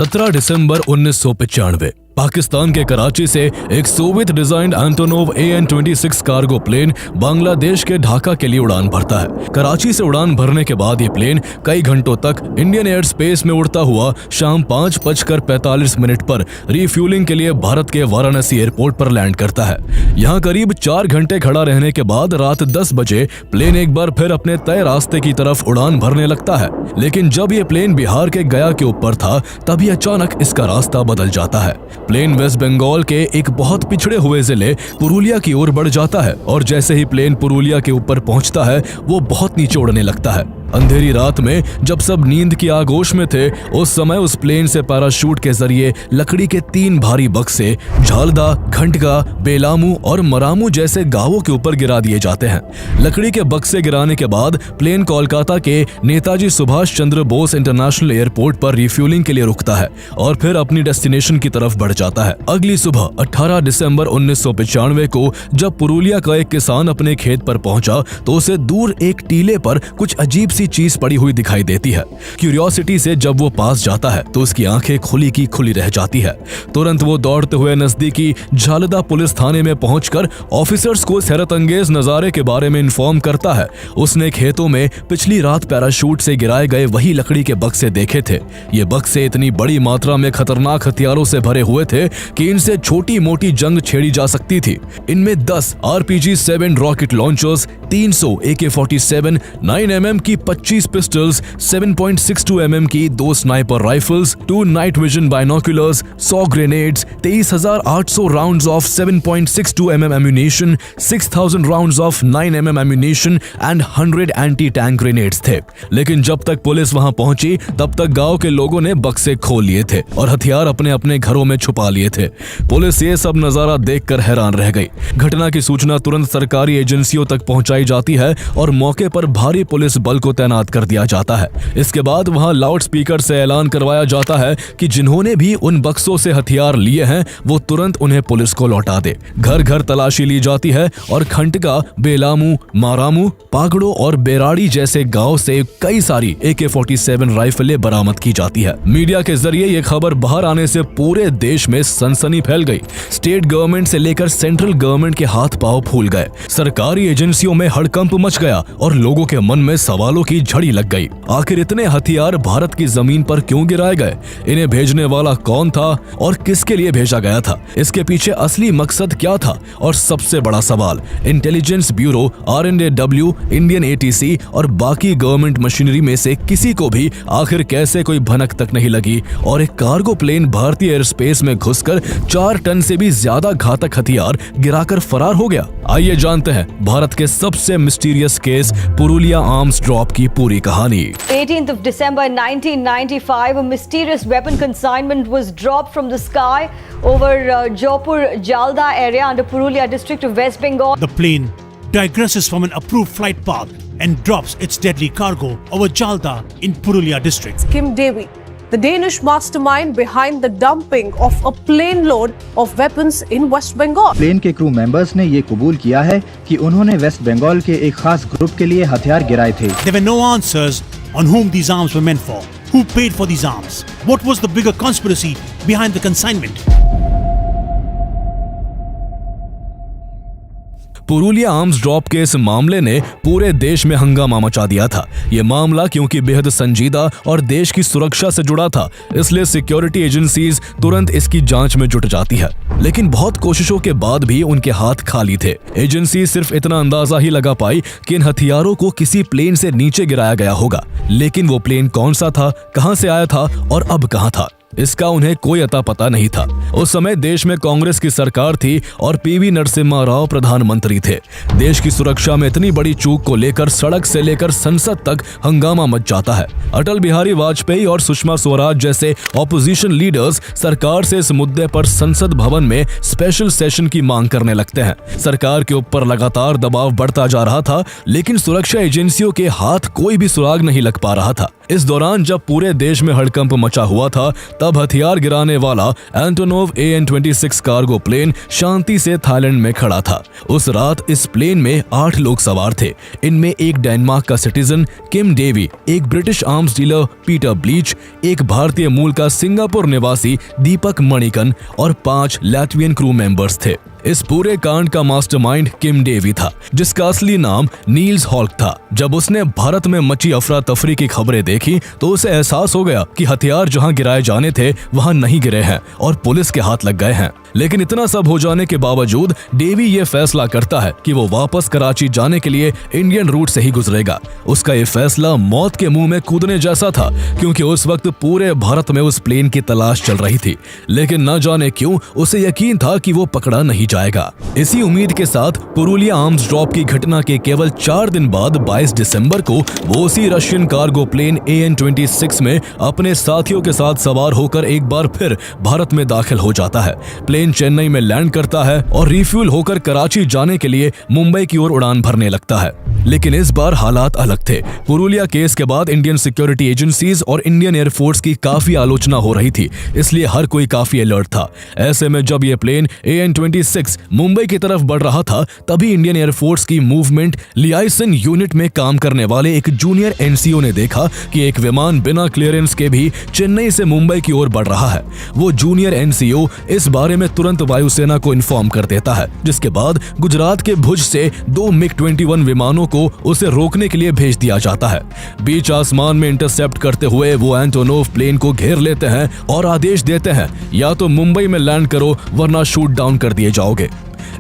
17 दिसंबर 1995 पाकिस्तान के कराची से एक Soviet designed Antonov AN-26 cargo plane Bangladesh के ढाका के लिए उड़ान भरता है। कराची से उड़ान भरने के बाद ये प्लेन कई घंटों तक इंडियन एयर स्पेस में उड़ता हुआ शाम 5:45 पर रिफ्यूलिंग के लिए भारत के वाराणसी एयरपोर्ट पर लैंड करता है। यहाँ करीब 4 घंटे खड़ा रहने के बाद रात 10 बजे प्लेन एक बार फिर अपने तय रास्ते की तरफ उड़ान भरने लगता है। लेकिन जब ये प्लेन बिहार के गया के ऊपर था तभी अचानक इसका रास्ता बदल जाता है। प्लेन वेस्ट बंगाल के एक बहुत पिछड़े हुए जिले पुरुलिया की ओर बढ़ जाता है और जैसे ही प्लेन पुरुलिया के ऊपर पहुंचता है वो बहुत नीचे उड़ने लगता है। अंधेरी रात में जब सब नींद की आगोश में थे उस समय उस प्लेन से पैराशूट के जरिए लकड़ी के 3 भारी बक्से झालदा, घंटगा, बेलामू और मरामू जैसे गांवों के ऊपर गिरा दिए जाते हैं। लकड़ी के बक्से गिराने के बाद प्लेन कोलकाता के नेताजी सुभाष चंद्र बोस इंटरनेशनल एयरपोर्ट पर रिफ्यूलिंग के लिए रुकता है और फिर अपनी डेस्टिनेशन की तरफ बढ़ जाता है। अगली सुबह 18 दिसंबर 1995 को जब पुरुलिया का एक किसान अपने खेत पर पहुंचा तो उसे दूर एक टीले पर कुछ अजीब चीज पड़ी हुई दिखाई देती है। क्यूरियोसिटी से जब वो पास जाता है तो उसकी आंखें खुली की खुली रह जाती है। तुरंत वो दौड़ते हुए नजदीकी झालदा पुलिस थाने में पहुंचकर ऑफिसर्स को हैरत अंगेज नजारे के बारे में इन्फॉर्म करता है। उसने खेतों में पिछली रात पैराशूट से गिराए गए वही लकड़ी के बक्से देखे थे। ये बक्से इतनी बड़ी मात्रा में खतरनाक हथियारों से भरे हुए थे कि इनसे छोटी मोटी जंग छेड़ी जा सकती थी। इनमें 10 RPG-7 rocket launchers, 300 AK-47 9mm की 25 पिस्टल्स, 7.62 mm की 2 sniper rifles, 2 night vision binoculars, 100 grenades, 23,800 rounds of 7.62 mm ammunition, 6,000 rounds of 9 mm ammunition and 100 anti tank grenades थे। लेकिन जब तक पुलिस वहां पहुंची तब तक गांव के लोगों ने बक्से खोल लिए थे और हथियार अपने अपने घरों में छुपा लिए थे। पुलिस ये सब नजारा देखकर हैरान रह गई। घटना की सूचना तुरंत सरकारी एजेंसियों तक पहुंचाई जाती है और मौके पर भारी पुलिस बल को तैनात कर दिया जाता है। इसके बाद वहां लाउड स्पीकर से ऐलान करवाया जाता है कि जिन्होंने भी उन बक्सों से हथियार लिए हैं वो तुरंत उन्हें पुलिस को लौटा दे। घर घर तलाशी ली जाती है और खंटका, बेलामू, मारामू, पागड़ो और बेराड़ी जैसे गांव से कई सारी AK-47 राइफलें बरामद की जाती है। मीडिया के जरिए ये खबर बाहर आने से पूरे देश में सनसनी फैल गई। स्टेट गवर्नमेंट से लेकर सेंट्रल गवर्नमेंट के हाथ पांव फूल गए। सरकारी एजेंसियों में हड़कंप मच गया और लोगों के मन में सवालों की झड़ी लग गई। आखिर इतने हथियार भारत की जमीन पर क्यों गिराए गए? इन्हें भेजने वाला कौन था और किसके लिए भेजा गया था? इसके पीछे असली मकसद क्या था? और सबसे बड़ा सवाल, intelligence bureau, RNAW, Indian ATC और बाकी गवर्नमेंट मशीनरी में से किसी को भी आखिर कैसे कोई भनक तक नहीं लगी और एक कार्गो प्लेन भारतीय एयर स्पेस में घुसकर 4 टन से भी ज्यादा घातक हथियार गिराकर फरार हो गया? आइए जानते हैं भारत के सबसे mysterious case Purulia arms drop की पूरी कहानी। 18th of December 1995, a mysterious weapon consignment was dropped from the sky over Jaipur Jalda area under Purulia district of West Bengal. The plane digresses from an approved flight path and drops its deadly cargo over Jalda in Purulia district. Kim Devi, the Danish mastermind behind the dumping of a plane load of weapons in West Bengal. Plane के crew members ने ये कबूल किया है कि उन्होंने waste Bengal के एक खास ग्रुप के लिए हथियार गिराए थे। There were no answers on whom these arms were meant for, who paid for these arms, what was the bigger conspiracy behind the consignment. Purulia arms drop के इस मामले ने पूरे देश में हंगामा मचा दिया था। ये मामला क्योंकि बेहद संजीदा और देश की सुरक्षा से जुड़ा था, इसलिए सिक्योरिटी एजेंसीज तुरंत इसकी जांच में जुट जाती है। लेकिन बहुत कोशिशों के बाद भी उनके हाथ खाली थे। एजेंसी सिर्फ इतना अंदाजा ही लगा पाई कि इन हथियारों को किसी प्लेन से नीचे गिराया गया होगा, लेकिन वो प्लेन कौन सा था, कहां से आया था और अब कहां था, इसका उन्हें कोई अता पता नहीं था। उस समय देश में कांग्रेस की सरकार थी और PV नरसिम्हा राव प्रधानमंत्री थे। देश की सुरक्षा में इतनी बड़ी चूक को लेकर सड़क से लेकर संसद तक हंगामा मच जाता है। अटल बिहारी वाजपेयी और सुषमा स्वराज जैसे ऑपोजिशन लीडर्स सरकार से इस मुद्दे पर संसद भवन में स्पेशल सेशन की मांग करने लगते हैं। सरकार के ऊपर लगातार दबाव बढ़ता जा रहा था, लेकिन सुरक्षा एजेंसियों के हाथ कोई भी सुराग नहीं लग पा रहा था। इस दौरान जब पूरे देश में हड़कंप मचा हुआ था, तब हथियार गिराने वाला एंटोनोव AN-26 कार्गो प्लेन शांति से थाईलैंड में खड़ा था। उस रात इस प्लेन में 8 लोग सवार थे। इनमें एक डेनमार्क का सिटीजन किम डेवी, एक British arms dealer Peter bleach, एक भारतीय मूल का सिंगापुर निवासी दीपक मणिकन और 5 लैटवियन क्रू मेंबर्स थे। इस पूरे कांड का मास्टरमाइंड किम डेवी था, जिसका असली नाम नील्स हॉल्क था। जब उसने भारत में मची अफरा तफरी की खबरें देखी तो उसे एहसास हो गया कि हथियार जहां गिराए जाने थे वहां नहीं गिरे हैं और पुलिस के हाथ लग गए हैं। लेकिन इतना सब हो जाने के बावजूद डेवी ये फैसला करता है कि वो वापस कराची जाने के लिए इंडियन रूट से ही गुजरेगा। उसका ये फैसला मौत के मुंह में कूदने जैसा था, क्योंकि उस वक्त पूरे भारत में उस प्लेन की तलाश चल रही थी। लेकिन न जाने क्यों उसे यकीन था कि वो पकड़ा नहीं जाएगा। इसी उम्मीद के साथ पुरुलिया आर्म्स ड्रॉप की घटना के केवल 4 दिन बाद 22 दिसंबर को वो उसी रशियन कार्गो प्लेन AN-26 में अपने साथियों के साथ सवार होकर एक बार फिर भारत में दाखिल हो जाता है। प्लेन चेन्नई में लैंड करता है और रिफ्यूल होकर कराची जाने के लिए मुंबई की ओर उड़ान भरने लगता है। लेकिन इस बार हालात अलग थे। पुरुलिया केस के बाद इंडियन सिक्योरिटी एजेंसीज और इंडियन एयरफोर्स की काफी आलोचना हो रही थी, इसलिए हर कोई काफी अलर्ट था। ऐसे में जब यह प्लेन AN-26 मुंबई की तरफ बढ़ रहा था, तभी इंडियन एयरफोर्स की मूवमेंट लियाइसन यूनिट में काम करने वाले एक जूनियर NCO ने देखा कि एक विमान बिना क्लियरेंस के भी चेन्नई से मुंबई की ओर बढ़ रहा है। वो जूनियर NCO इस बारे में तुरंत वायुसेना को इन्फॉर्म कर देता है, जिसके बाद गुजरात के भुज से 2 MiG-21 विमानों को उसे रोकने के लिए भेज दिया जाता है। बीच आसमान में इंटरसेप्ट करते हुए वो एंटोनोव प्लेन को घेर लेते हैं और आदेश देते हैं, या तो मुंबई में लैंड करो वरना शूट डाउन कर दिए जाओगे।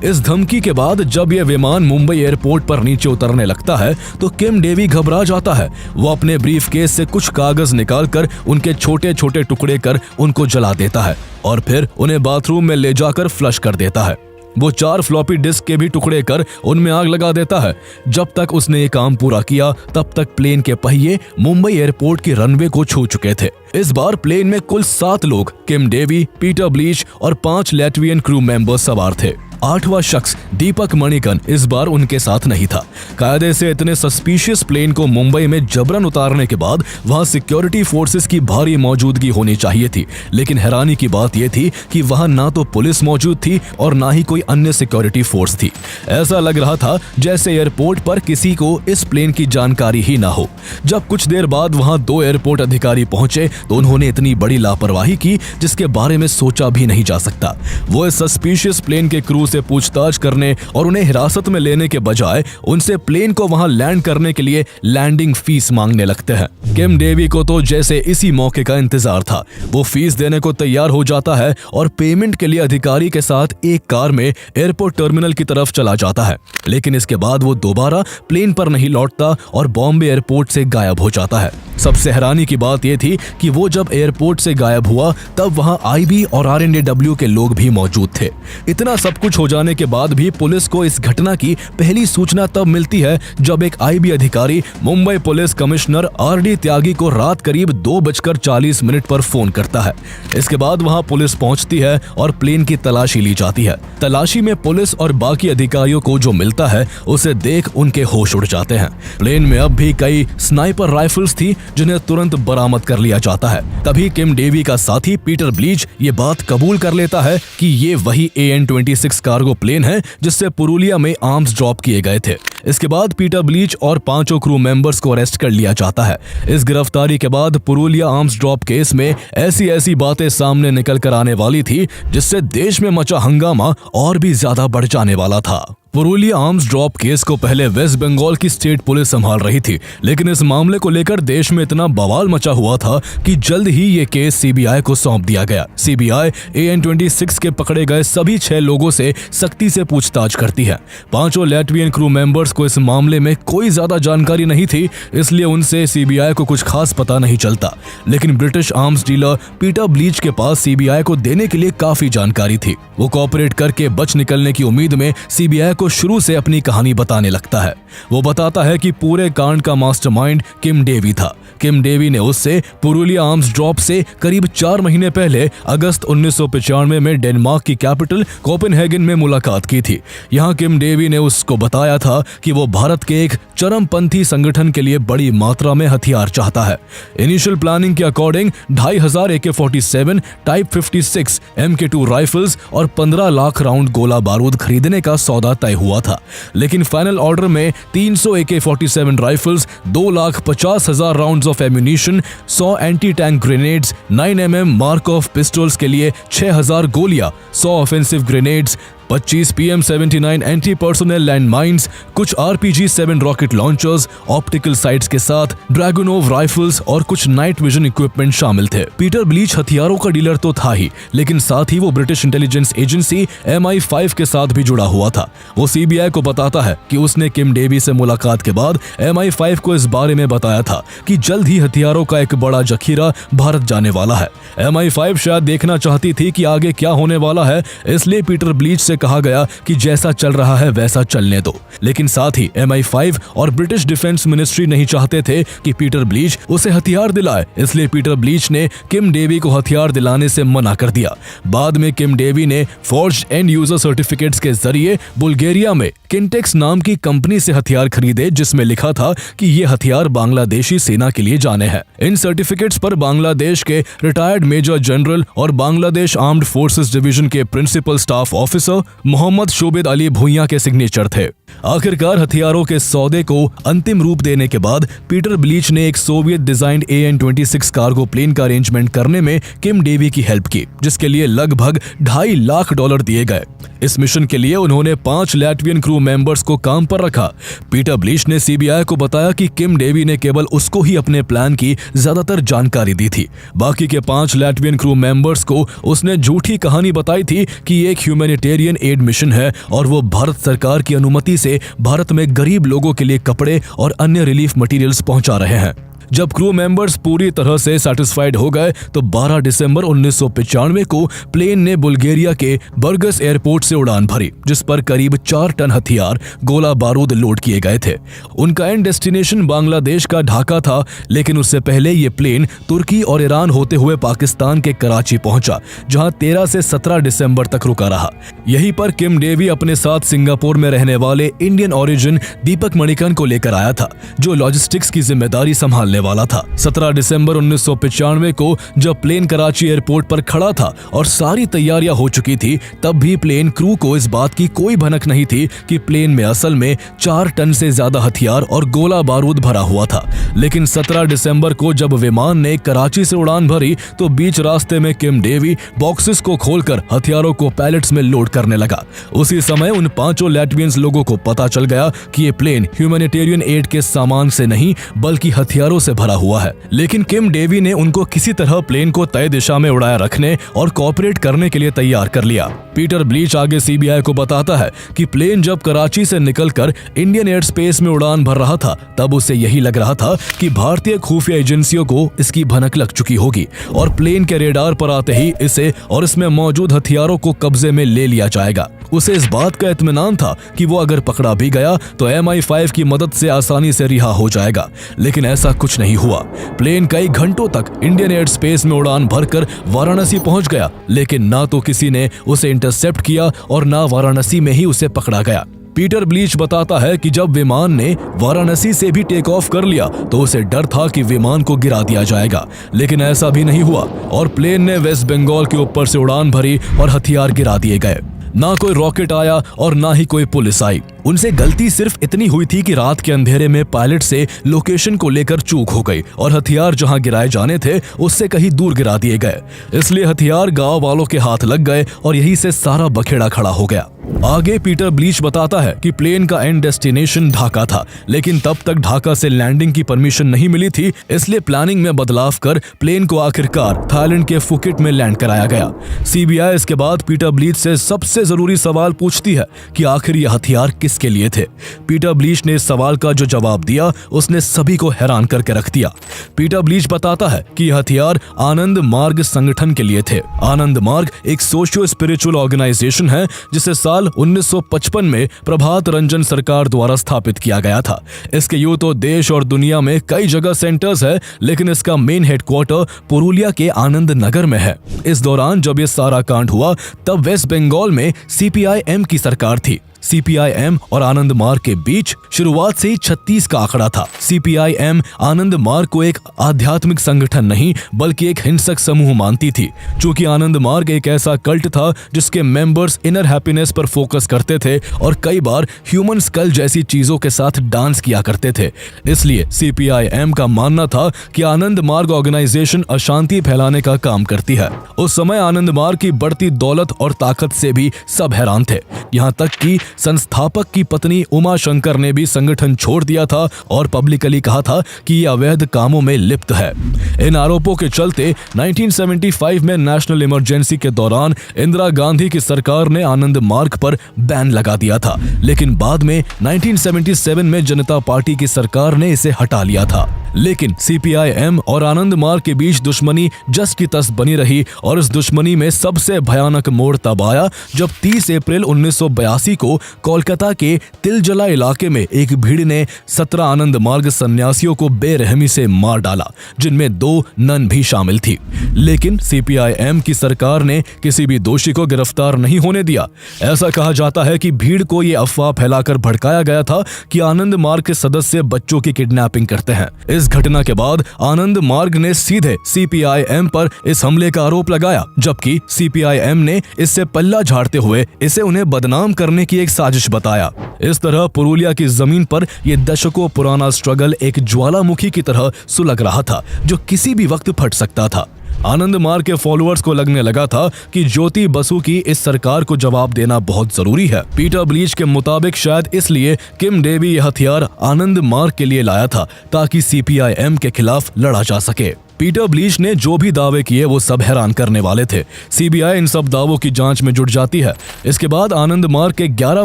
इस धमकी के बाद जब यह विमान मुंबई एयरपोर्ट पर नीचे उतरने लगता है तो किम डेवी घबरा जाता है। वो अपने ब्रीफकेस से कुछ कागज निकालकर उनके छोटे छोटे टुकड़े कर उनको जला देता है और फिर उन्हें बाथरूम में ले जाकर फ्लश कर देता है। वो 4 फ्लॉपी डिस्क के भी टुकड़े कर उनमें आग लगा देता है। जब तक उसने ये काम पूरा किया, तब तक प्लेन के पहिए मुंबई एयरपोर्ट की रनवे को छू चुके थे। इस बार प्लेन में कुल 7 लोग किम डेवी, पीटर ब्लीच और 5 लैटवियन क्रू मेंबर्स सवार थे। 8वां शख्स दीपक मणिकन इस बार उनके साथ नहीं था। कायदे से इतने सस्पिशियस प्लेन को मुंबई में जबरन उतारने के बाद वहां सिक्योरिटी फोर्सेस की भारी मौजूदगी होनी चाहिए थी, लेकिन हैरानी की बात यह थी कि वहां ना तो पुलिस मौजूद थी और ना ही कोई अन्य सिक्योरिटी फोर्स थी। ऐसा लग रहा था जैसे एयरपोर्ट पर किसी को इस प्लेन की जानकारी ही ना हो। जब कुछ देर बाद वहां 2 एयरपोर्ट अधिकारी पहुंचे तो उन्होंने इतनी बड़ी लापरवाही की जिसके बारे में सोचा भी नहीं जा सकता। वो इस सस्पिशियस प्लेन के क्रू से पूछताछ करने और उन्हें हिरासत में लेने के बजाय उनसे प्लेन को वहां लैंड करने के लिए लैंडिंग फीस मांगने लगते हैं। किम डेवी को तो जैसे इसी मौके का इंतजार था। वो फीस देने को तैयार हो जाता है और पेमेंट के लिए अधिकारी के साथ एक कार में एयरपोर्ट टर्मिनल की तरफ चला जाता है। लेकिन इसके बाद वो दोबारा प्लेन पर नहीं लौटता और बॉम्बे एयरपोर्ट से गायब हो जाता है। सबसे हैरानी की बात यह थी कि वो जब एयरपोर्ट से गायब हुआ तब वहां IB और RNAW के लोग भी मौजूद थे। इतना सब कुछ हो जाने के बाद भी पुलिस को इस घटना की पहली सूचना तब मिलती है जब एक IB अधिकारी मुंबई पुलिस कमिश्नर RD त्यागी को रात करीब 2:40 पर फोन करता है। इसके बाद वहां पुलिस पहुंचती है और प्लेन की तलाशी ली जाती है। तलाशी में पुलिस और बाकी अधिकारियों को जो मिलता है उसे देख उनके होश उड़ जाते हैं। प्लेन में अब भी कई स्नाइपर राइफल्स थी जिन्हें तुरंत बरामद कर लिया जाता है। तभी किम डेवी का साथी पीटर ब्लीच ये बात कबूल कर लेता है कि ये वही AN-26 कार्गो प्लेन है जिससे पुरुलिया में आर्म्स ड्रॉप किए गए थे। इसके बाद पीटर ब्लीच और 5 क्रू मेंबर्स को अरेस्ट कर लिया जाता है। इस गिरफ्तारी के बाद पुरुलिया आर्म्स ड्रॉप केस में ऐसी बातें सामने निकल कर आने वाली थी जिससे देश में मचा हंगामा और भी ज्यादा बढ़ जाने वाला था। पुरुलिया आर्म्स ड्रॉप केस को पहले वेस्ट बंगाल की स्टेट पुलिस संभाल रही थी, लेकिन इस मामले को लेकर देश में इतना बवाल मचा हुआ था कि जल्द ही ये केस CBI को सौंप दिया गया। CBI AN-26 के पकड़े गए सभी 6 लोगों से सख्ती से पूछताछ करती है। 5 लैटवियन क्रू मेंबर्स को इस मामले में कोई ज्यादा जानकारी नहीं थी, इसलिए उनसे CBI को कुछ खास पता नहीं चलता। लेकिन British arms dealer Peter bleach के पास CBI को देने के लिए काफी जानकारी थी। वो कोऑपरेट करके बच निकलने की उम्मीद में CBI को शुरू से अपनी कहानी बताने लगता है। वो बताता है कि पूरे कांड का मास्टरमाइंड किम डेवी था। किम डेवी ने उससे पुरुलिया आर्म्स ड्रॉप से करीब 4 महीने पहले अगस्त 1995 में डेनमार्क की कैपिटल कोपेनहेगन में मुलाकात की थी। यहाँ किम डेवी ने उसको बताया था कि वो भारत के एक चरमपंथी संगठन के लिए बड़ी मात्रा में हथियार चाहता है। इनिशियल प्लानिंग के according 2500 AK-47 type 56 MK2 rifles और 15 लाख राउंड गोला बारूद खरीदने का सौदा तय हुआ था, लेकिन फाइनल ऑर्डर में 300 AK-47 rifles, 2,50,000 rounds of ammunition, 100 anti tank grenades, 9mm mark of pistols के लिए 6000 गोलियां, 100 offensive grenades, 25 PM79 anti personnel land mines, कुछ RPG-7 rocket launchers, optical sites के साथ ड्रैगनोव राइफल्स और कुछ नाइट विजन इक्विपमेंट शामिल थे। पीटर ब्लीच हथियारों का डीलर तो था ही, लेकिन साथ ही वो ब्रिटिश इंटेलिजेंस एजेंसी MI5 के साथ भी जुड़ा हुआ था। वो CBI को बताता है कि उसने किम डेवी से मुलाकात के बाद MI5 को इस बारे में बताया था कि जल्द ही हथियारों का एक बड़ा जखीरा भारत जाने वाला है। MI5 शायद देखना चाहती थी कि आगे क्या होने वाला है, इसलिए पीटर ब्लीच से कहा गया कि जैसा चल रहा है वैसा चलने दो। लेकिन साथ ही MI5 और ब्रिटिश डिफेंस मिनिस्ट्री नहीं चाहते थे कि पीटर ब्लीच उसे हथियार दिलाए, इसलिए पीटर ब्लीच ने किम डेवी को हथियार दिलाने से मना कर दिया। बाद में किम डेवी ने फॉर्ज्ड एंड यूजर सर्टिफिकेट्स के जरिए बुल्गारिया में किंटेक्स नाम की कंपनी से हथियार खरीदे, जिसमें लिखा था कि ये हथियार बांग्लादेशी सेना के लिए जाने हैं। इन सर्टिफिकेट्स पर बांग्लादेश के रिटायर्ड मेजर जनरल और बांग्लादेश आर्म्ड फोर्सेस डिवीजन के principal staff officer Mohammad Shobed Ali Bhuiya के सिग्नेचर थे। आखिरकार हथियारों के सौदे को अंतिम रूप देने के बाद पीटर ब्लीच ने एक Soviet designed AN-26 cargo plane का अरेंजमेंट करने में किम डेवी की हेल्प की, जिसके लिए लगभग $2.5 लाख दिए गए। इस मिशन के लिए उन्होंने 5 लैटवियन क्रू मेंबर्स को काम पर रखा। पीटर ब्लीच ने CBI को बताया कि किम डेवी ने केवल उसको ही अपने प्लान की ज्यादातर जानकारी दी थी। बाकी के 5 लैटवियन क्रू मेंबर्स को उसने झूठी कहानी बताई थी कि एक ह्यूमैनिटेरियन एड मिशन है और वो भारत सरकार की अनुमति से भारत में गरीब लोगों के लिए कपड़े और अन्य रिलीफ मटेरियल्स पहुंचा रहे हैं। जब क्रू मेंबर्स पूरी तरह से सैटिस्फाइड हो गए तो 12 दिसंबर 1995 को प्लेन ने बुल्गारिया के बर्गस एयरपोर्ट से उड़ान भरी, जिस पर करीब 4 टन हथियार, गोला बारूद लोड किए गए थे। उनका एंड डेस्टिनेशन बांग्लादेश का ढाका था, लेकिन उससे पहले ये प्लेन तुर्की और ईरान होते हुए पाकिस्तान के कराची पहुंचा, जहां 13 से 17 दिसंबर तक रुका रहा। यहीं पर किम डेवी अपने साथ सिंगापुर में रहने वाले इंडियन ओरिजिन दीपक मणिकन को लेकर आया था, जो लॉजिस्टिक्स की जिम्मेदारी संभालने वाला था। 17 दिसंबर 1995 को जब प्लेन कराची एयरपोर्ट पर खड़ा था और सारी तैयारियां हो चुकी थी, तब भी प्लेन क्रू को इस बात की कोई भनक नहीं थी कि प्लेन में असल में 4 टन से ज्यादा हथियार और गोला बारूद भरा हुआ था। लेकिन 17 दिसंबर को जब विमान ने कराची से उड़ान भरी तो बीच रास्ते में किम डेवी बॉक्सेस को खोलकर हथियारों को पैलेट्स में लोड करने लगा। उसी समय उन 5 लैटवियंस लोगों को पता चल गया कि ये प्लेन ह्यूमैनिटेरियन एड के सामान से नहीं बल्कि हथियारों से भरा हुआ है। लेकिन किम डेवी ने उनको किसी तरह प्लेन को तय दिशा में उड़ाए रखने और कोऑपरेट करने के लिए तैयार कर लिया। पीटर ब्लीच आगे CBI को बताता है कि प्लेन जब कराची से निकलकर इंडियन एयर स्पेस में उड़ान भर रहा था, तब उसे यही लग रहा था कि भारतीय खुफिया एजेंसियों को इसकी भनक लग चुकी होगी और प्लेन के रेडार पर आते ही इसे और इसमें मौजूद हथियारों को कब्जे में ले लिया जाएगा। उसे इस बात का इत्मीनान था कि वो अगर पकड़ा भी गया तो MI5 की मदद से आसानी से रिहा हो जाएगा, लेकिन ऐसा कुछ नहीं हुआ। प्लेन कई घंटों तक इंडियन एयर स्पेस में उड़ान भरकर वाराणसी पहुंच गया, लेकिन ना तो किसी ने उसे इंटरसेप्ट किया और ना वाराणसी में ही उसे पकड़ा गया। पीटर ब्लीच बताता है कि जब विमान ने वाराणसी से भी टेक ऑफ कर लिया तो उसे डर था कि विमान को गिरा दिया जाएगा, लेकिन ऐसा भी नहीं हुआ और प्लेन ने वेस्ट बंगाल के ऊपर से उड़ान भरी और हथियार गिरा दिए गए। ना कोई रॉकेट आया और ना ही कोई पुलिस आई। उनसे गलती सिर्फ इतनी हुई थी कि रात के अंधेरे में पायलट से लोकेशन को लेकर चूक हो गई और हथियार जहां गिराए जाने थे उससे कहीं दूर गिरा दिए गए, इसलिए हथियार गांव वालों के हाथ लग गए और यहीं से सारा बखेड़ा खड़ा हो गया। आगे पीटर ब्लीच बताता है कि प्लेन का एंड डेस्टिनेशन ढाका था, लेकिन तब तक ढाका से लैंडिंग की परमिशन नहीं मिली थी, इसलिए प्लानिंग में बदलाव कर प्लेन को आखिरकार थाईलैंड के फुकेट में लैंड कराया गया। CBI इसके बाद पीटर ब्लीच से सबसे जरूरी सवाल पूछती है कि आखिर ये हथियार किसके लिए थे। पीटर ब्लीच ने इस सवाल का जो जवाब दिया उसने सभी को हैरान करके रख दिया। पीटर ब्लीच बताता है कि यह हथियार आनंद मार्ग संगठन के लिए थे। आनंद मार्ग एक सोशियो स्पिरिचुअल ऑर्गेनाइजेशन है जिसे साल 1955 में प्रभात रंजन सरकार द्वारा स्थापित किया गया था। इसके यूं तो देश और दुनिया में कई जगह सेंटर्स है, लेकिन इसका मेन हेडक्वार्टर पुरुलिया के आनंद नगर में है। इस दौरान जब ये सारा कांड हुआ तब वेस्ट बंगाल में CPI-M की सरकार थी। सीपीआईएम और आनंद मार्ग के बीच शुरुआत से ही 36 का आंकड़ा था। सीपीआईएम आनंद मार्ग को एक आध्यात्मिक संगठन नहीं बल्कि एक हिंसक समूह मानती थी। चूंकि आनंद मार्ग एक ऐसा कल्ट था जिसके मेंबर्स इनर हैप्पीनेस पर फोकस करते थे और कई बार ह्यूमन स्कल जैसी चीजों के साथ डांस किया करते थे, इसलिए सीपीआईएम का मानना था कि आनंद मार्ग ऑर्गेनाइजेशन अशांति फैलाने का काम करती है। उस समय आनंद मार्ग की बढ़ती दौलत और ताकत से भी सब हैरान थे। यहाँ तक कि संस्थापक की पत्नी उमा शंकर ने भी संगठन छोड़ दिया था और पब्लिकली कहा था कि ये अवैध कामों में लिप्त है। इन आरोपों के चलते 1975 में नेशनल इमरजेंसी के दौरान इंदिरा गांधी की सरकार ने आनंद मार्ग पर बैन लगा दिया था, लेकिन बाद में 1977 में जनता पार्टी की सरकार ने इसे हटा लिया था। लेकिन सीपीआईएम और आनंद मार्ग के बीच दुश्मनी जस की तस बनी रही और इस दुश्मनी में सबसे भयानक मोड़ तब आया जब 30 अप्रैल 1982 को कोलकाता के तिलजला इलाके में एक भीड़ ने 17 आनंद मार्ग सन्यासियों को बेरहमी से मार डाला, जिनमें 2 नन भी शामिल थी। लेकिन सीपीआईएम की सरकार ने किसी भी दोषी को गिरफ्तार नहीं होने दिया। ऐसा कहा जाता है कि भीड़ को ये अफवाह फैलाकर भड़काया गया था कि आनंद मार्ग के सदस्य बच्चों की किडनैपिंग करते हैं। इस घटना के बाद आनंद मार्ग ने सीधे सीपीआईएम पर इस हमले का आरोप लगाया, जबकि सीपीआईएम ने इससे पल्ला झाड़ते हुए इसे उन्हें बदनाम करने की एक साजिश बताया। इस तरह पुरुलिया की जमीन पर यह दशकों पुराना स्ट्रगल एक ज्वालामुखी की तरह सुलग रहा था जो किसी भी वक्त फट सकता था। आनंद मार्ग के फॉलोअर्स को लगने लगा था कि ज्योति बसु की इस सरकार को जवाब देना बहुत जरूरी है। पीटर ब्लीच के मुताबिक शायद इसलिए किम डेवी यह हथियार आनंद मार्ग के लिए लाया था ताकि सीपीआईएम के खिलाफ लड़ा जा सके। पीटर ब्लीच ने जो भी दावे किए वो सब हैरान करने वाले थे। सीबीआई इन सब दावों की जांच में जुट जाती है। इसके बाद आनंद मार्ग के 11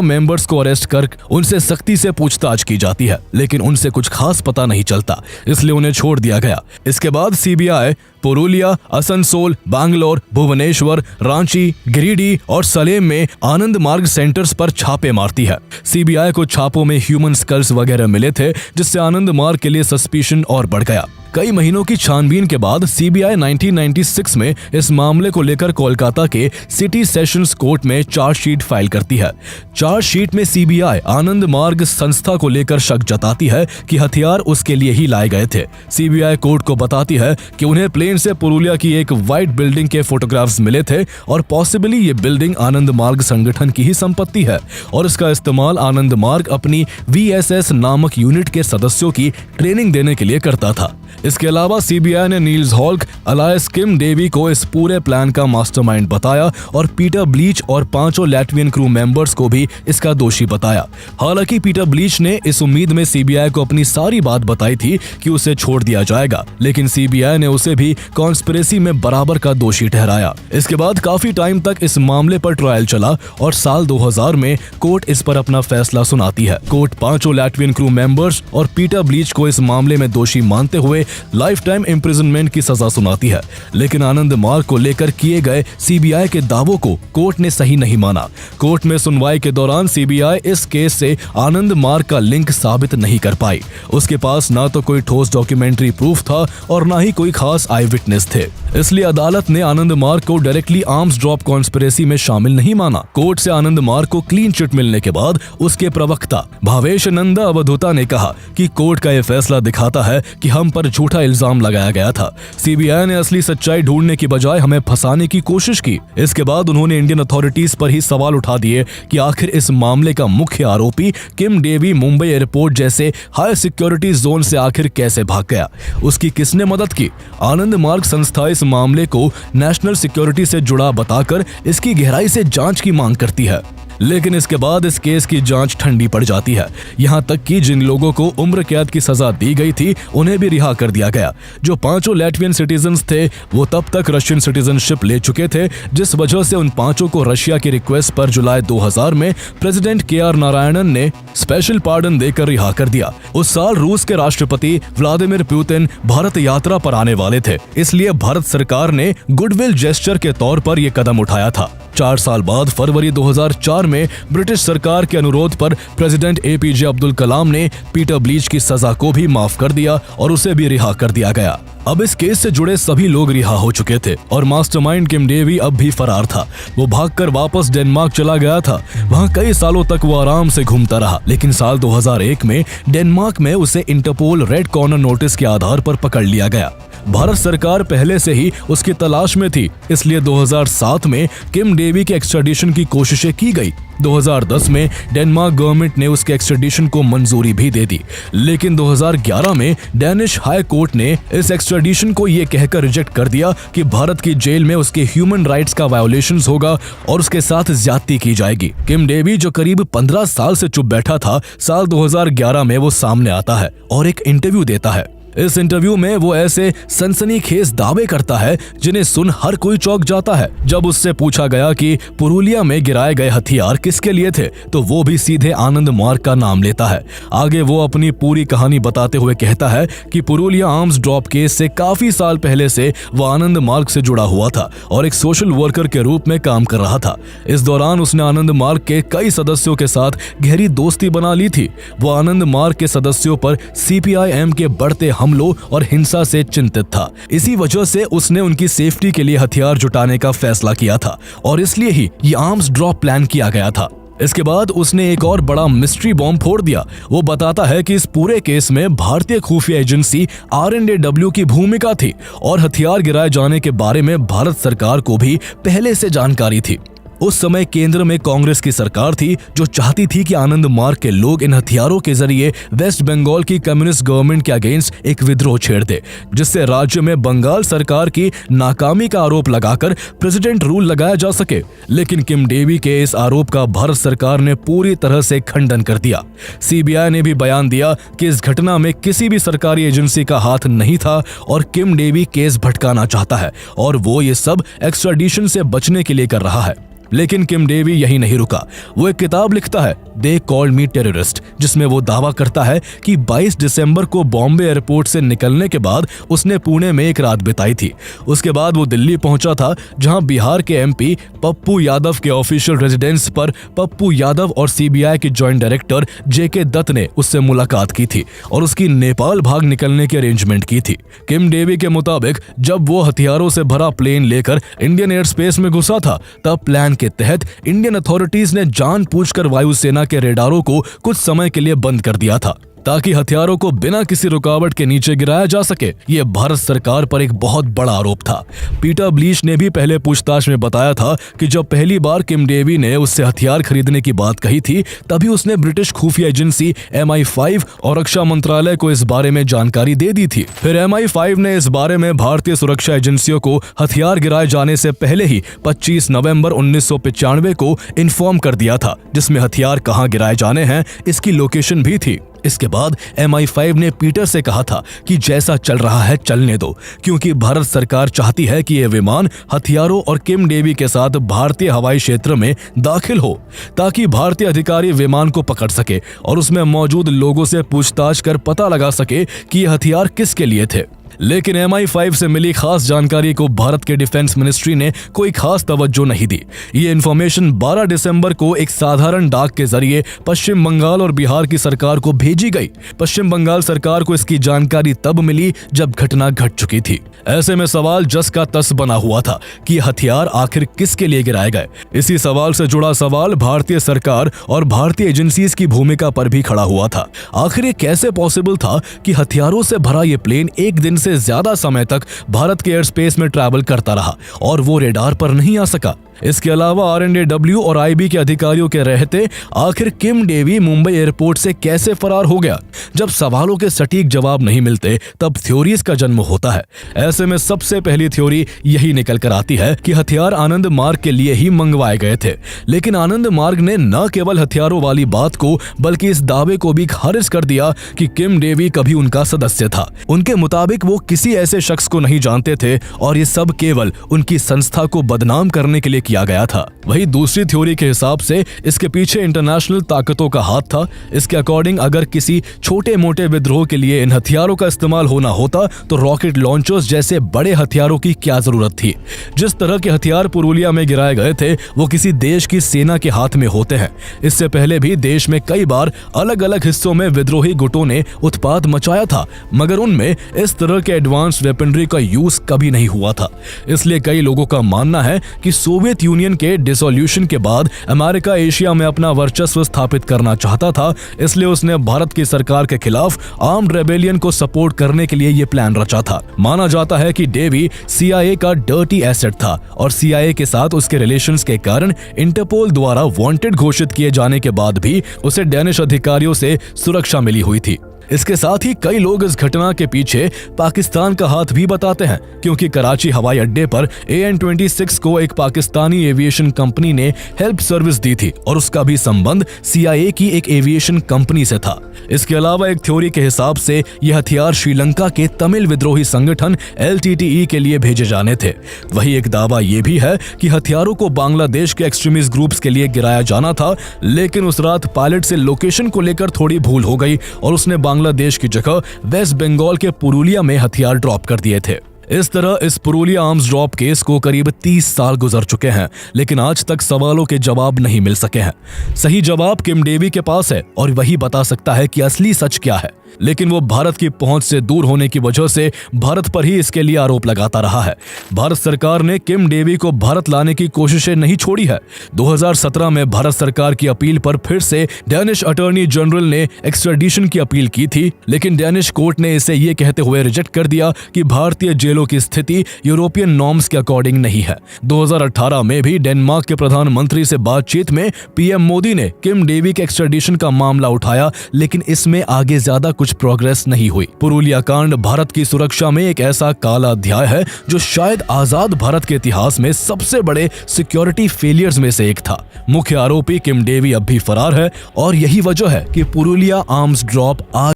मेंबर्स को अरेस्ट कर उनसे सख्ती से पूछताछ की जाती है, लेकिन उनसे कुछ खास पता नहीं चलता, इसलिए उन्हें छोड़ दिया गया। इसके बाद सीबीआई पुरुलिया, आसनसोल, बैंगलोर, भुवनेश्वर, रांची, गिरिडीह और सलेम में आनंद मार्ग सेंटर्स पर छापे मारती है। सीबीआई को छापों में ह्यूमन स्कल्स वगैरह मिले थे, जिससे आनंद मार्ग के लिए सस्पिशन और बढ़ गया। कई महीनों की छानबीन के बाद सीबीआई 1996 में इस मामले को लेकर कोलकाता के सिटी सेशंस कोर्ट में चार्जशीट फाइल करती है। चार्जशीट में सीबीआई आनंद मार्ग संस्था को लेकर शक जताती है कि हथियार उसके लिए ही लाए गए थे। सीबीआई कोर्ट को बताती है कि उन्हें प्लेन से पुरुलिया की एक व्हाइट बिल्डिंग के फोटोग्राफ्स मिले थे और पॉसिबली ये बिल्डिंग आनंद मार्ग संगठन की ही संपत्ति है और इसका इस्तेमाल आनंद मार्ग अपनी VSS नामक यूनिट के सदस्यों की ट्रेनिंग देने के लिए करता था। इसके अलावा सीबीआई ने नील्स हॉल्क अलायस किम डेवी को इस पूरे प्लान का मास्टरमाइंड बताया और पीटर ब्लीच और 5 लैटवियन क्रू मेंबर्स को भी इसका दोषी बताया। हालांकि पीटर ब्लीच ने इस उम्मीद में सीबीआई को अपनी सारी बात बताई थी कि उसे छोड़ दिया जाएगा, लेकिन सीबीआई ने उसे भी कॉन्स्पिरेसी में बराबर का दोषी ठहराया। इसके बाद काफी टाइम तक इस मामले पर ट्रायल चला और साल 2000 में कोर्ट इस पर अपना फैसला सुनाती है। कोर्ट 5 लैटवियन क्रू मेंबर्स और पीटर ब्लीच को इस मामले में दोषी मानते हुए लाइफ टाइम इम्प्रिजनमेंट की सजा सुनाती है, लेकिन आनंद मार्ग को लेकर किए गए सीबीआई के दावों को कोर्ट ने सही नहीं माना। कोर्ट में सुनवाई के दौरान सीबीआई इस केस से आनंद मार्ग का लिंक साबित नहीं कर पाई। उसके पास ना तो कोई ठोस डॉक्यूमेंट्री प्रूफ था और ना ही कोई खास आई विटनेस थे, इसलिए अदालत ने आनंद मार्ग को डायरेक्टली आर्म्स ड्रॉप कॉन्स्पिरेसी में शामिल नहीं माना। कोर्ट से आनंद मार्ग को क्लीन चिट मिलने के बाद उसके प्रवक्ता भावेश नंदा अवधूता ने कहा कि कोर्ट का यह फैसला दिखाता है कि हम पर झूठा इल्जाम लगाया गया था। सीबीआई ने असली सच्चाई ढूंढने की बजाय हमें फंसाने की कोशिश की। इसके बाद उन्होंने इंडियन अथॉरिटीज पर ही सवाल उठा दिए कि आखिर इस मामले का मुख्य आरोपी किम डेवी मुंबई एयरपोर्ट जैसे हाई सिक्योरिटी जोन से आखिर कैसे भाग गया, उसकी किसने मदद की। आनंद मार्ग संस्था इस मामले को नेशनल सिक्योरिटी से जुड़ा बताकर इसकी गहराई से जांच की मांग करती है, लेकिन इसके बाद इस केस की जांच ठंडी पड़ जाती है। यहाँ तक कि जिन लोगों को उम्र कैद की सजा दी गई थी उन्हें भी रिहा कर दिया गया। जो 5 लैटवियन सिटीजन्स थे वो तब तक रशियन सिटीजनशिप ले चुके थे, जिस वजह से उन 5 को रशिया की रिक्वेस्ट पर जुलाई 2000 में प्रेसिडेंट KR नारायणन ने स्पेशल पार्डन देकर रिहा कर दिया। उस साल रूस के राष्ट्रपति व्लादिमीर पुतिन भारत यात्रा पर आने वाले थे, इसलिए भारत सरकार ने गुडविल जेस्चर के तौर पर यह कदम उठाया था। 4 साल बाद फरवरी 2004 में ब्रिटिश सरकार के अनुरोध पर प्रेसिडेंट एपीजे अब्दुल कलाम ने पीटर ब्लीच की सजा को भी माफ कर दिया और उसे भी रिहा कर दिया गया। अब इस केस से जुड़े सभी लोग रिहा हो चुके थे और मास्टरमाइंड किम डेवी अब भी फरार था। वो भागकर वापस डेनमार्क चला गया था। वहाँ कई सालों तक वो आराम से घूमता रहा, लेकिन साल 2001 में डेनमार्क में उसे इंटरपोल रेड कॉर्नर नोटिस के आधार पर पकड़ लिया गया। भारत सरकार पहले से ही उसकी तलाश में थी, इसलिए 2007 में किम डेवी के एक्स्ट्राडिशन की कोशिशें की गई। 2010 में डेनमार्क गवर्नमेंट ने उसके एक्स्ट्राडिशन को मंजूरी भी दे दी, लेकिन 2011 में डेनिश हाई कोर्ट ने इस एक्स्ट्राडिशन को ये कहकर रिजेक्ट कर दिया कि भारत की जेल में उसके ह्यूमन राइट्स का वायोलेशंस होगा और उसके साथ ज्यादती की जाएगी। किम डेवी जो करीब 15 साल से चुप बैठा था, साल 2011 में वो सामने आता है और एक इंटरव्यू देता है। इस इंटरव्यू में वो ऐसे सनसनीखेज दावे करता है जिन्हें सुन हर कोई चौंक जाता है। जब उससे पूछा गया कि पुरुलिया में गिराए गए हथियार किसके लिए थे, तो वो भी सीधे आनंद मार्ग का नाम लेता है। आगे वो अपनी पूरी कहानी बताते हुए कहता है कि पुरुलिया आर्म्स ड्रॉप केस से काफी साल पहले से वो आनंद मार्ग से जुड़ा हुआ था और एक सोशल वर्कर के रूप में काम कर रहा था। इस दौरान उसने आनंद मार्ग के कई सदस्यों के साथ गहरी दोस्ती बना ली थी। वो आनंद मार्ग के सदस्यों पर CPIM के बढ़ते हमलों और हिंसा से चिंतित था। इसी वजह से उसने उनकी सेफ्टी के लिए हथियार जुटाने का फैसला किया था और इसलिए ही ये आर्म्स ड्रॉप प्लान किया गया था। इसके बाद उसने एक और बड़ा मिस्ट्री बॉम्ब फोड़ दिया। वो बताता है कि इस पूरे केस में भारतीय खुफिया एजेंसी RNAW की भूमिका थी और हथियार गिराए जाने के बारे में भारत सरकार को भी पहले से जानकारी थी। उस समय केंद्र में कांग्रेस की सरकार थी जो चाहती थी कि आनंद मार्ग के लोग इन हथियारों के जरिए वेस्ट बंगाल की कम्युनिस्ट गवर्नमेंट के अगेंस्ट एक विद्रोह छेड़ दे, जिससे राज्य में बंगाल सरकार की नाकामी का आरोप लगाकर प्रेसिडेंट रूल लगाया जा सके। लेकिन किम डेवी के इस आरोप का भारत सरकार ने पूरी तरह से खंडन कर दिया। CBI ने भी बयान दिया कि इस घटना में किसी भी सरकारी एजेंसी का हाथ नहीं था और किम डेवी केस भटकाना चाहता है और वो ये सब एक्स्ट्राडिशन से बचने के लिए कर रहा है। लेकिन किम डेवी यही नहीं रुका। वो एक किताब लिखता है, दे कॉल्ड मी टेररिस्ट, जिसमें वो दावा करता है कि 22 दिसंबर को बॉम्बे एयरपोर्ट से निकलने के बाद उसने पुणे में एक रात बिताई थी। उसके बाद वो दिल्ली पहुंचा था, जहां बिहार के MP पप्पू यादव के ऑफिशियल रेजिडेंस पर पप्पू यादव और CBI के जॉइंट डायरेक्टर JK दत्त ने उससे मुलाकात की थी और उसकी नेपाल भाग निकलने की अरेंजमेंट की थी। किम डेवी के मुताबिक जब वो हथियारों से भरा प्लेन लेकर इंडियन एयर स्पेस में घुसा था, तब प्लान के तहत इंडियन अथॉरिटीज ने जानबूझकर वायुसेना के रेडारों को कुछ समय के लिए बंद कर दिया था ताकि हथियारों को बिना किसी रुकावट के नीचे गिराया जा सके। ये भारत सरकार पर एक बहुत बड़ा आरोप था। पीटर ब्लीच ने भी पहले पूछताछ में बताया था कि जब पहली बार किम डेवी ने उससे हथियार खरीदने की बात कही थी, तभी उसने ब्रिटिश खुफिया एजेंसी MI5 और रक्षा मंत्रालय को इस बारे में जानकारी दे दी थी। फिर MI5 ने इस बारे में भारतीय सुरक्षा एजेंसियों को हथियार गिराए जाने से पहले ही 25 नवंबर 1995 को इन्फॉर्म कर दिया था, जिसमें हथियार कहाँ गिराए जाने हैं इसकी लोकेशन भी थी। इसके बाद MI5 ने पीटर से कहा था कि जैसा चल रहा है चलने दो, क्योंकि भारत सरकार चाहती है कि यह विमान हथियारों और किम डेवी के साथ भारतीय हवाई क्षेत्र में दाखिल हो, ताकि भारतीय अधिकारी विमान को पकड़ सके और उसमें मौजूद लोगों से पूछताछ कर पता लगा सके कि ये हथियार किसके लिए थे। लेकिन MI5 से मिली खास जानकारी को भारत के डिफेंस मिनिस्ट्री ने कोई खास तवज्जो नहीं दी। ये इन्फॉर्मेशन 12 दिसंबर को एक साधारण डाक के जरिए पश्चिम बंगाल और बिहार की सरकार को भेजी गई। पश्चिम बंगाल सरकार को इसकी जानकारी तब मिली जब घटना घट चुकी थी। ऐसे में सवाल जस का तस बना हुआ था कि हथियार आखिर किसके लिए गिराए गए। इसी सवाल से जुड़ा सवाल भारतीय सरकार और भारतीय एजेंसीज की भूमिका पर भी खड़ा हुआ था। आखिर ये कैसे पॉसिबल था कि हथियारों से भरा ये प्लेन एक दिन से ज्यादा समय तक भारत के एयर स्पेस में ट्रैवल करता रहा और वो रेडार पर नहीं आ सका। इसके अलावा RNAW और IB के अधिकारियों के रहते आखिर किम डेवी मुंबई एयरपोर्ट से कैसे फरार हो गया। जब सवालों के सटीक जवाब नहीं मिलते तब थ्योरीज का जन्म होता है। ऐसे में सबसे पहली थ्योरी यही निकल कर आती है कि हथियार आनंद मार्ग के लिए ही मंगवाए गए थे। लेकिन आनंद मार्ग ने न केवल हथियारों वाली बात को बल्कि इस दावे को भी खारिज कर दिया कि किम डेवी कभी उनका सदस्य था। उनके मुताबिक वो किसी ऐसे शख्स को नहीं जानते थे और ये सब केवल उनकी संस्था को बदनाम करने के लिए किया गया था। वही दूसरी थ्योरी के हिसाब से इसके पीछे इंटरनेशनल ताकतों का हाथ था। इसके अकॉर्डिंग अगर किसी छोटे मोटे विद्रोह के लिए इन हथियारों का इस्तेमाल होना होता तो रॉकेट लॉन्चर्स जैसे बड़े हथियारों की क्या जरूरत थी। जिस तरह के हथियार पुरुलिया में गिराए गए थे वो किसी देश की सेना के हाथ में होते हैं। इससे पहले भी देश में कई बार अलग अलग हिस्सों में विद्रोही गुटों ने उत्पात मचाया था, मगर उनमें इस तरह के एडवांस वेपनरी का यूज कभी नहीं हुआ था। इसलिए कई लोगों का मानना है कि सोवियत यूनियन के डिसोल्यूशन के बाद अमेरिका एशिया में अपना वर्चस्व स्थापित करना चाहता था, इसलिए उसने भारत की सरकार के खिलाफ आर्म्ड रेबेलियन को सपोर्ट करने के लिए यह प्लान रचा था। माना जाता है कि डेवी CIA का डर्टी एसेट था और CIA के साथ उसके रिलेशंस के कारण इंटरपोल द्वारा वांटेड घोषित किए जाने के बाद भी उसे डेनिश अधिकारियों से सुरक्षा मिली हुई थी। इसके साथ ही कई लोग इस घटना के पीछे पाकिस्तान का हाथ भी बताते हैं, क्योंकि कराची हवाई अड्डे पर AN-26 को एक पाकिस्तानी एविएशन कंपनी ने हेल्प सर्विस दी थी और उसका भी संबंध CIA की एक एविएशन कंपनी से था। इसके अलावा एक थ्योरी के हिसाब से यह हथियार श्रीलंका के तमिल विद्रोही संगठन LTTE के लिए भेजे जाने थे। वही एक दावा यह भी है कि हथियारों को बांग्लादेश के एक्सट्रीमिस्ट ग्रुप्स के लिए गिराया जाना था, लेकिन उस रात पायलट से लोकेशन को लेकर थोड़ी भूल हो गई और उसने बांग्लादेश की जगह वेस्ट बंगाल के पुरुलिया में हथियार ड्रॉप कर दिए थे। इस तरह इस पुरुलिया आर्म्स ड्रॉप केस को करीब 30 साल गुजर चुके हैं, लेकिन आज तक सवालों के जवाब नहीं मिल सके हैं। सही जवाब किम डेवी के पास है और वही बता सकता है कि असली सच क्या है, लेकिन वो भारत की पहुंच से दूर होने की वजह से भारत पर ही इसके लिए आरोप लगाता रहा है। भारत सरकार ने किम डेवी को भारत लाने की कोशिशें नहीं छोड़ी है। 2017 में भारत सरकार की अपील पर फिर से डेनिश अटॉर्नी जनरल ने एक्स्ट्राडिशन की अपील की थी, लेकिन डेनिश कोर्ट ने इसे ये कहते हुए रिजेक्ट कर दिया कि भारतीय जेलों की स्थिति यूरोपियन नॉर्म्स के अकॉर्डिंग नहीं है। 2018 में भी डेनमार्क के प्रधानमंत्री से बातचीत में PM मोदी ने किम डेवी के एक्स्ट्राडिशन का मामला उठाया, लेकिन इसमें आगे ज्यादा कुछ प्रोग्रेस नहीं हुई। पुरुलिया कांड भारत की सुरक्षा में एक ऐसा काला अध्याय है जो शायद आजाद भारत के इतिहास में सबसे बड़े सिक्योरिटी फेलियर्स में से एक था। मुख्य आरोपी किम डेवी अब भी फरार है और यही वजह है कि पुरुलिया आर्म्स ड्रॉप आज